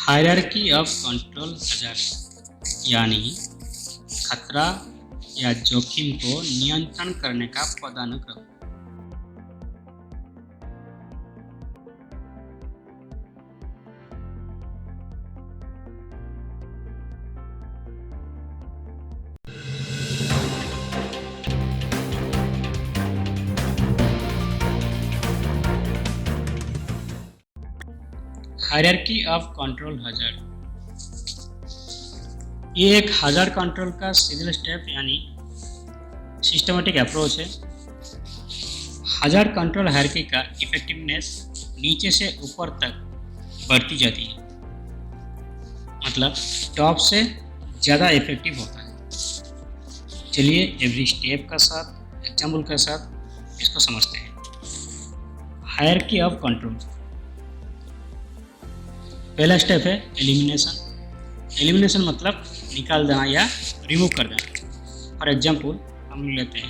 Hierarchy of control hazard यानी खतरा या जोखिम को नियंत्रण करने का पदानुक्रम। हायरार्की ऑफ कंट्रोल हजार्ड ये एक हजार्ड कंट्रोल का सिंगल स्टेप यानी सिस्टमेटिक अप्रोच है। हजार्ड कंट्रोल हायरार्की का इफेक्टिवनेस नीचे से ऊपर तक बढ़ती जाती है, मतलब टॉप से ज़्यादा इफेक्टिव होता है। चलिए एवरी स्टेप का साथ एग्जाम्पल के साथ इसको समझते हैं। हायरार्की ऑफ कंट्रोल, पहला स्टेप है एलिमिनेशन। एलिमिनेशन मतलब निकाल देना या रिमूव कर देना। फॉर एग्जांपल हम लेते हैं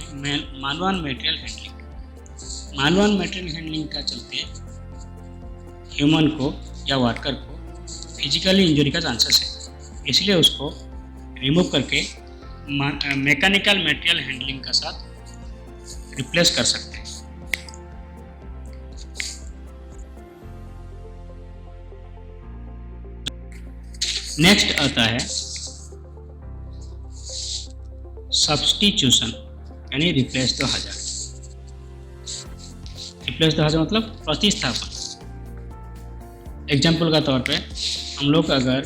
मानवान मटेरियल हैंडलिंग। मानवान मटेरियल हैंडलिंग का चलते ह्यूमन को या वर्कर को फिजिकली इंजरी का चांसेस है, इसलिए उसको रिमूव करके मैकेनिकल मटेरियल हैंडलिंग का साथ रिप्लेस कर सकते हैं। नेक्स्ट आता है सब्स्टिट्यूशन यानी replace the hazard. Replace the hazard मतलब प्रतिस्थापन। एग्जाम्पल का तौर पे हम लोग अगर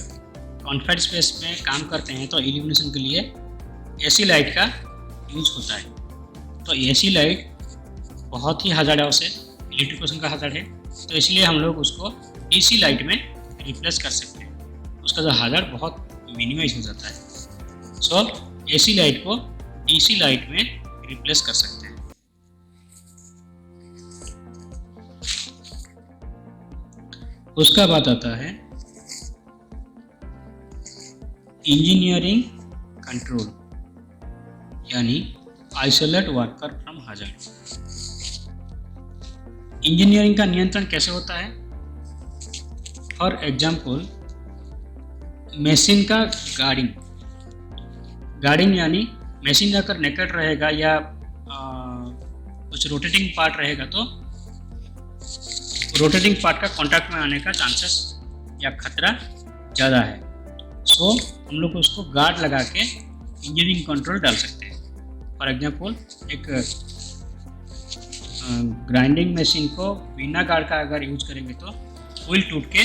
कॉन्फाइंड स्पेस में काम करते हैं तो इल्यूमिनेशन के लिए एसी लाइट का यूज होता है। तो एसी लाइट बहुत ही हजार्डस है, इलेक्ट्रिफिकेशन का हजार्ड है, तो इसलिए हम लोग उसको डीसी लाइट में रिप्लेस कर सकते हैं। उसका जो हजार्ड बहुत मिनिमाइज हो जाता है। सो एसी लाइट को डीसी लाइट में रिप्लेस कर सकते हैं। उसका बाद आता है इंजीनियरिंग कंट्रोल यानी isolate worker from hazard. Engineering का नियंत्रण कैसे होता है? फॉर एग्जाम्पल मशीन का गार्डिंग यानी मशीन अगर नेकेड रहेगा या कुछ रोटेटिंग पार्ट रहेगा तो रोटेटिंग पार्ट का कांटेक्ट में आने का चांसेस या खतरा ज़्यादा है। सो हम लोग उसको गार्ड लगा के इंजीनियरिंग कंट्रोल डाल सकते हैं। फॉर एग्जांपल एक ग्राइंडिंग मशीन को बिना गार्ड का अगर यूज करेंगे तो व्हील टूट के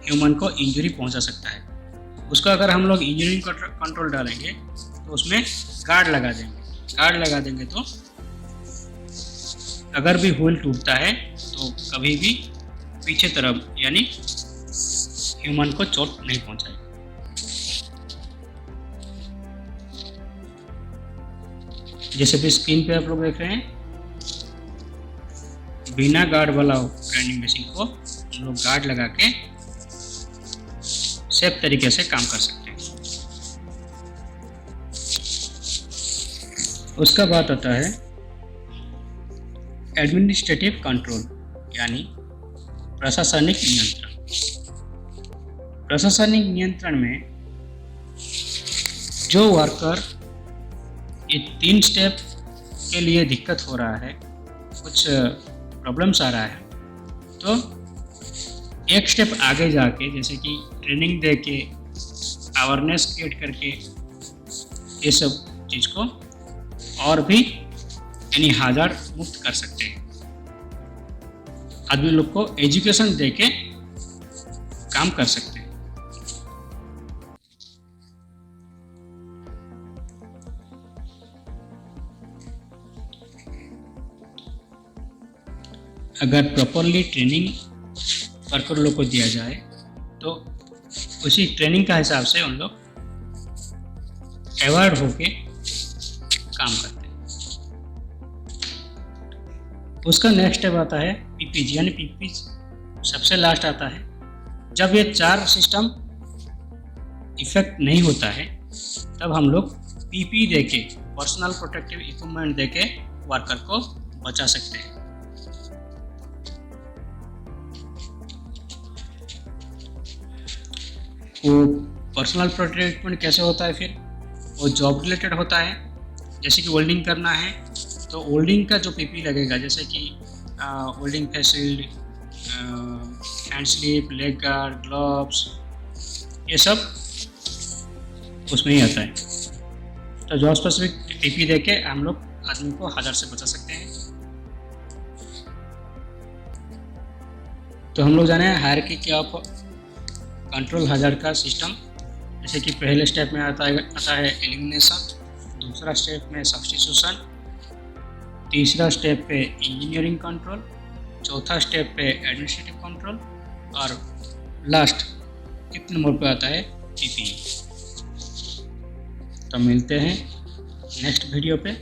ह्यूमन को इंजरी पहुंचा सकता है। उसको अगर हम लोग इंजीनियरिंग कंट्रोल डालेंगे तो उसमें गार्ड लगा देंगे तो अगर भी व्हील टूटता है तो कभी भी पीछे तरफ यानी ह्यूमन को चोट नहीं पहुंचाएगा। जैसे भी स्क्रीन पे आप लोग देख रहे हैं, बिना गार्ड वाला ग्राइंडिंग मशीन को हम लोग गार्ड लगा के सेफ तरीके से काम कर सकते हैं। उसका बात आता है एडमिनिस्ट्रेटिव कंट्रोल यानी प्रशासनिक नियंत्रण। प्रशासनिक नियंत्रण में जो वर्कर ये 3 स्टेप के लिए दिक्कत हो रहा है, कुछ प्रॉब्लम्स आ रहा है, तो एक स्टेप आगे जाके जैसे कि ट्रेनिंग दे के अवेयरनेस क्रिएट करके ये सब चीज़ को और भी यानी हजार्ड मुक्त कर सकते हैं। आदमी लोग को एजुकेशन दे के काम कर सकते हैं। अगर प्रॉपरली ट्रेनिंग वर्कर लोग को दिया जाए तो उसी ट्रेनिंग का हिसाब से उन लोग अवेयर होके काम करते हैं। उसका नेक्स्ट स्टेप आता है पीपीजी यानी पीपीजी सबसे लास्ट आता है। जब ये 4 सिस्टम इफेक्ट नहीं होता है तब हम लोग पीपी देके पर्सनल प्रोटेक्टिव इक्विपमेंट देके वर्कर को बचा सकते हैं। वो पर्सनल प्रोटेक्टमेंट कैसे होता है, फिर वो जॉब रिलेटेड होता है। जैसे कि वेल्डिंग करना है तो वेल्डिंग का जो पीपी लगेगा, जैसे कि welding face shield, hand sleeve, leg guard, gloves, ये सब उसमें ही आता है। तो जॉब स्पेसिफिक पीपी देके हम लोग आदमी को हादसा से बचा सकते हैं। तो हम लोग जाने हायरार्की ऑफ कंट्रोल हजार्ड का सिस्टम। जैसे कि पहले स्टेप में आता है एलिमिनेशन, दूसरा स्टेप में सब्स्टिट्यूशन, तीसरा स्टेप पे इंजीनियरिंग कंट्रोल, चौथा स्टेप पे एडमिनिस्ट्रेटिव कंट्रोल, और लास्ट फिफ्थ नंबर पे आता है पीपी। तो मिलते हैं नेक्स्ट वीडियो पे।